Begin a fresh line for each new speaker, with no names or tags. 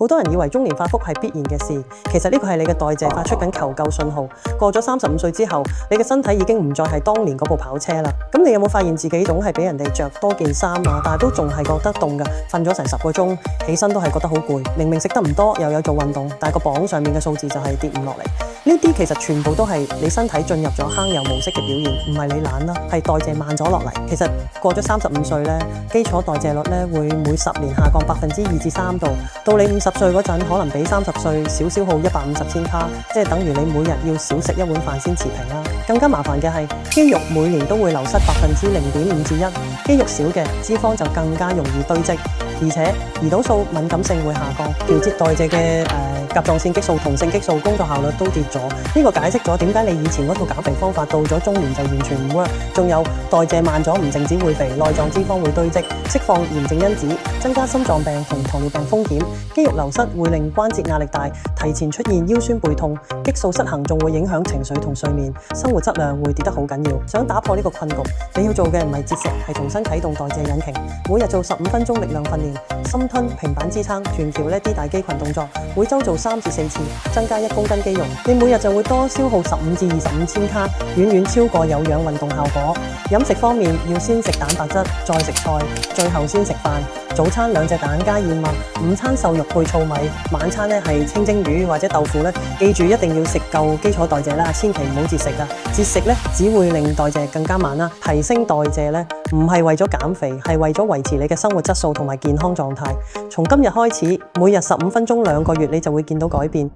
好多人以為中年發福係必然嘅事，其實呢個係你嘅代謝發出緊求救信號。過咗35歲之後，你嘅身體已經唔再係當年嗰部跑車啦。咁你有冇發現自己總係俾人哋着多件衫啊，但係都仲係覺得凍㗎？瞓咗成10個鐘，起身都係覺得好攰。明明食得唔多，又有做運動，但係個磅上面嘅數字就係跌唔落嚟。呢啲其實全部都係你身體進入咗坑油模式嘅表現，唔係你懶啦，係代謝慢咗落嚟。其實過咗35歲咧，基礎代謝率咧會每10年下降2%至3%度。到你50歲嗰陣，可能比30歲少消耗150千卡，即係等於你每日要少食一碗飯先持平啦。更加麻煩嘅係肌肉每年都會流失0.5%至1%，肌肉少嘅脂肪就更加容易堆積，而且胰島素敏感性會下降，調節代謝嘅甲狀腺激素同性激素工作效率都跌咗。呢個解釋咗點解你以前嗰套減肥方法到咗中年就完全唔 work。仲有代謝慢咗，唔淨止會肥，內臟脂肪會堆積，釋放炎症因子，增加心臟病同糖尿病風險。肌肉流失會令關節壓力大，提前出現腰酸背痛。激素失衡仲會影響情緒同睡眠，生活質量會跌得好緊要。想打破呢個困局，你要做嘅唔係節食，係重新啟動代謝引擎。每日做15分鐘力量訓練，深蹲、平板支撐、臀橋呢啲大肌群動作，每週做3至4次，增加1公斤肌肉。你每日就會多消耗15至25千卡，遠遠超過有氧運動效果。飲食方面要先食蛋白質，再食菜，最後先食飯。早餐2隻蛋加燕麥，午餐瘦肉配糙米，晚餐呢係清蒸魚或者豆腐呢。記住一定要食夠基礎代謝啦，千祈唔好節食啊！節食呢只會令代謝更加慢啦。提升代謝呢唔係為咗減肥，係為咗維持你嘅生活質素同埋健康狀態。從今日開始，每日15分鐘2個月，你就會見到改變。